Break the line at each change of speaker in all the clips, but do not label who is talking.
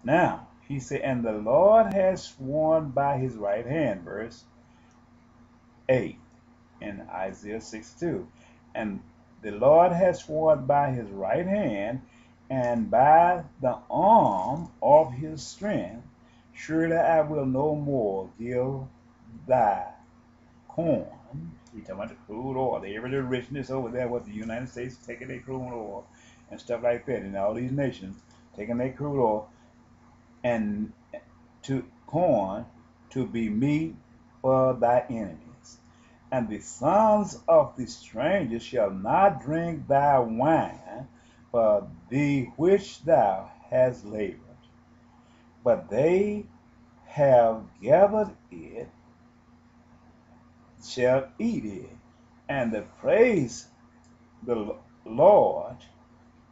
Now, he said, and the Lord has sworn by his right hand, verse 8 in Isaiah 62. And the Lord has sworn by his right hand and by the arm of his strength, surely I will no more give thy corn. He talking about the crude oil. The every little richness over there with the United States taking their crude oil and stuff like that, and all these nations taking their crude oil and to corn to be meat for thy enemies. And the sons of the stranger shall not drink thy wine for thee which thou hast labored, but they have gathered it shall eat it, and the praise the Lord,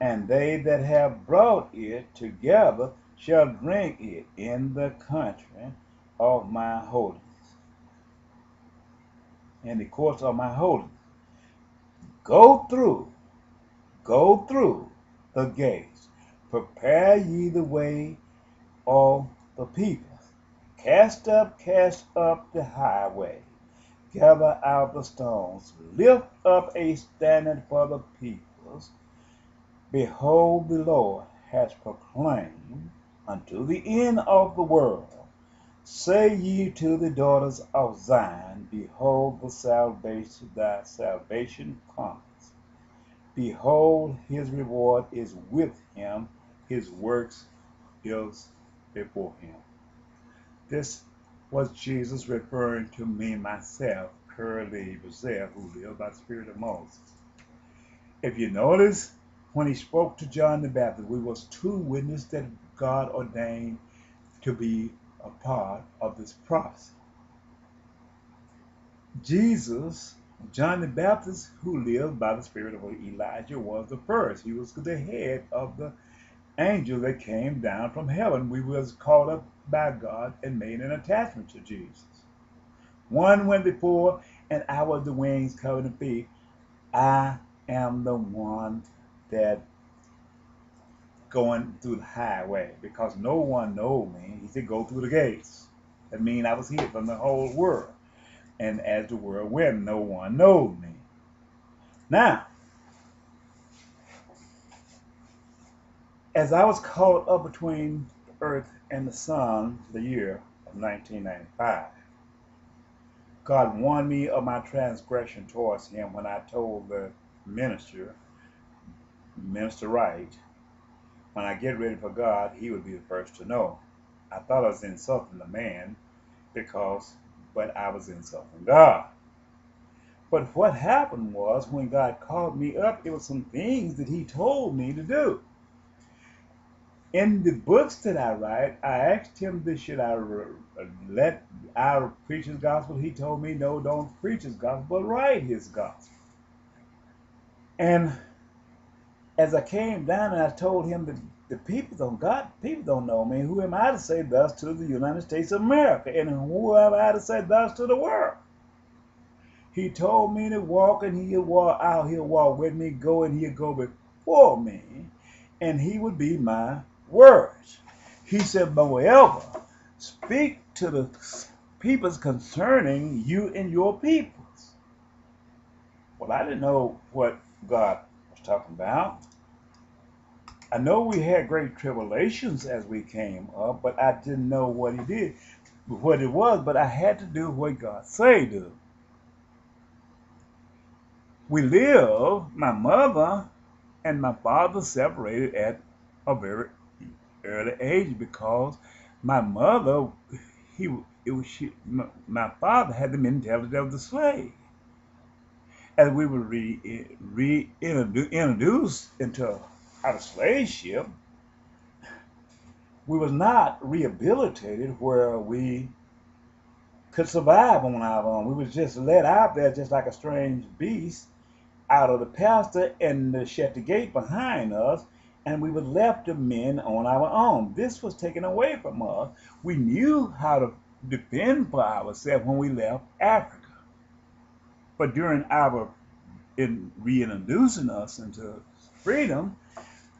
and they that have brought it together shall drink it in the country of my holiness, in the courts of my holiness. Go through, go through the gates, prepare ye the way of the people. Cast up the highway, gather out the stones, lift up a standard for the peoples. Behold, the Lord has proclaimed unto the end of the world. Say ye to the daughters of Zion, behold, thy salvation comes. Behold, his reward is with him, his works is before him. This was Jesus referring to me, myself, Curly Brazil, who lived by the Spirit of Moses. If you notice, when he spoke to John the Baptist, we was two witnesses that God ordained to be a part of this process. Jesus, John the Baptist, who lived by the spirit of Elijah, was the first. He was the head of the angel that came down from heaven. We was called up by God and made an attachment to Jesus. One went before, and I was the wings covering the feet. I am the one that going through the highway, because no one know me. He said, go through the gates. That means I was hid from the whole world. And as the world went, no one knowed me. Now, as I was caught up between the earth and the sun, the year of 1995, God warned me of my transgression towards him when I told the minister, Minister Wright, when I get ready for God, he would be the first to know. I thought I was insulting the man but I was insulting God. But what happened was, when God called me up, it was some things that he told me to do. In the books that I write, I asked him, should I let our preach his gospel? He told me, no, don't preach his gospel, but write his gospel. And as I came down and I told him that the people don't know me, who am I to say thus to the United States of America? And who am I to say thus to the world? He told me to walk, and he'll walk out, he'll walk with me, go, and he'll go before me, and he would be my words. He said, moreover, speak to the peoples concerning you and your peoples. Well, I didn't know what God was talking about. I know we had great tribulations as we came up, but I didn't know what it was, but I had to do what God say do. We lived, my mother and my father separated at a very early age, because my mother, my father had the mentality of the slave. As we were introduced into our slave ship, we was not rehabilitated where we could survive on our own. We was just let out there just like a strange beast out of the pasture, and shut the gate behind us, and we were left the men on our own. This was taken away from us. We knew how to defend for ourselves when we left Africa. But during our reintroducing us into freedom,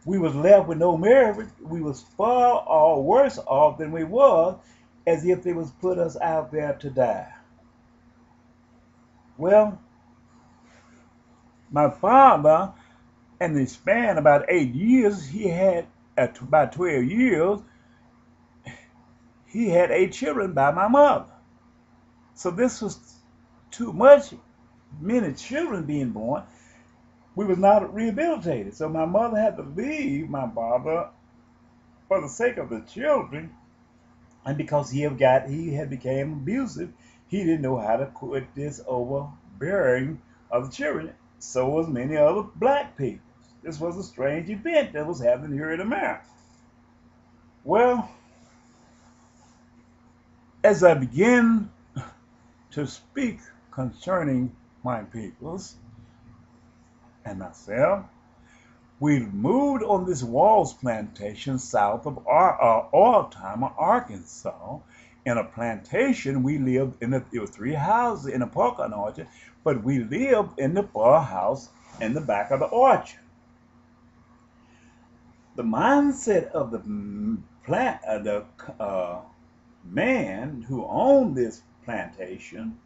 we was left with no marriage. We was far or worse off than we was, as if they was put us out there to die. Well, my father, in the span about 8 years, he had at about 12 years, he had 8 children by my mother. So this was too much, many children being born. We was not rehabilitated. So my mother had to leave my father for the sake of the children, and because he had became abusive, he didn't know how to quit this overbearing of the children. So was many other black people. This was a strange event that was happening here in America. Well, as I began to speak concerning my peoples and myself, we moved on this Walls plantation south of Oiltimer, Arkansas. In a plantation, we lived there were 3 houses in a pecan orchard, but we lived in the far house in the back of the orchard. The mindset of the man who owned this plantation,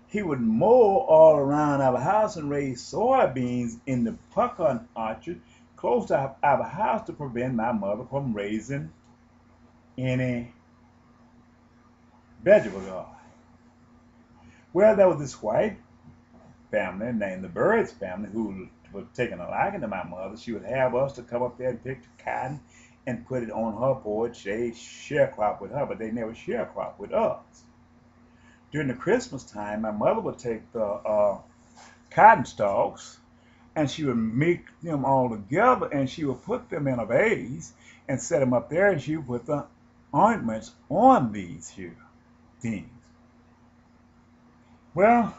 he would mow all around our house and raise soybeans in the pecan orchard close to our house to prevent my mother from raising any vegetable garden. Well, there was this white family named the Birds family who was taking a liking to my mother. She would have us to come up there and pick the cotton and put it on her porch. They sharecrop with her, but they never sharecrop with us. During the Christmas time, my mother would take the cotton stalks and she would mix them all together and she would put them in a vase and set them up there, and she would put the ointments on these here things. Well,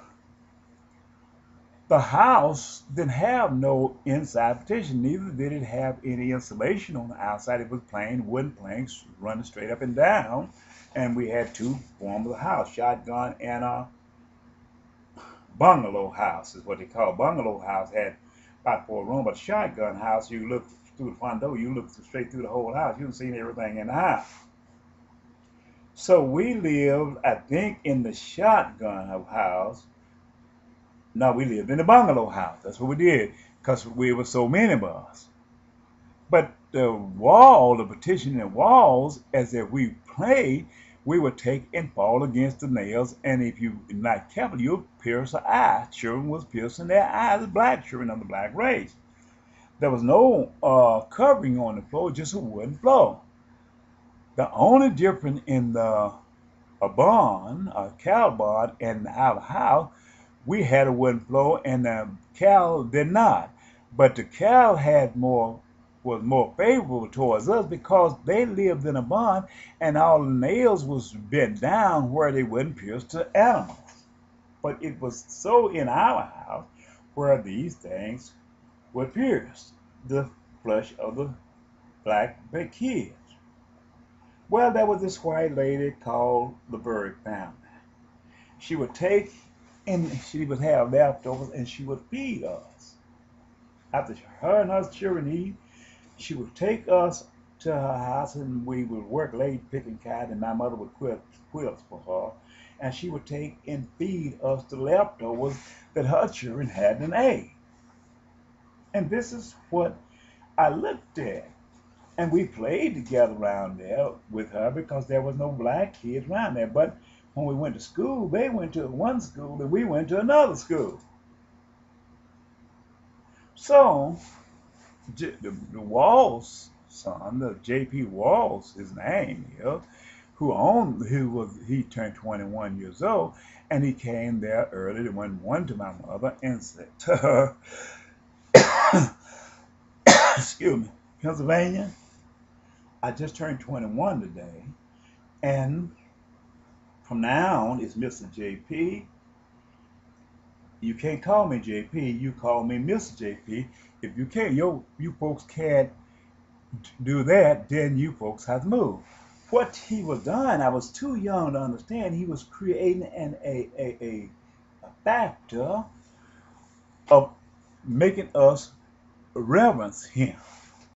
the house didn't have no inside partition, neither did it have any insulation on the outside. It was plain wooden planks running straight up and down, and we had 2 forms of the house, shotgun and a bungalow house is what they call. Bungalow house had about 4 rooms, but shotgun house, you look through the front door, you look straight through the whole house. You can see everything in the house. So we lived, I think, in the shotgun house. No, we lived in the bungalow house. That's what we did, because we were so many of us. But the wall, the partition in the walls, as if we played, we would take and fall against the nails, and if you were not careful, you'd pierce an eye. Children was piercing their eyes, black children of the black race. There was no covering on the floor, just a wooden floor. The only difference in a cow barn, and our house, we had a wooden floor and the cow did not. But the cow was more favorable towards us because they lived in a barn and all the nails was bent down where they wouldn't pierce the animals. But it was so in our house where these things were pierced, the flesh of the black kids. Well, there was this white lady called the Bird family. She would take and she would have leftovers and she would feed us. After her and her children eat, she would take us to her house and we would work late picking cotton, and my mother would quilts for her, and she would take and feed us the leftovers that her children hadn't ate. And this is what I looked at. And we played together around there with her because there was no black kids around there. But when we went to school, they went to one school and we went to another school. So the Walls son, the J.P. Walls, his name is, he turned 21 years old, and he came there early and went one to my mother and said to her, excuse me, Pennsylvania, I just turned 21 today, and from now on it's Mr. JP. You can't call me JP, you call me Mr. JP. If you can't, you folks can't do that, then you folks have to move. What he was doing, I was too young to understand. He was creating a factor of making us reverence him.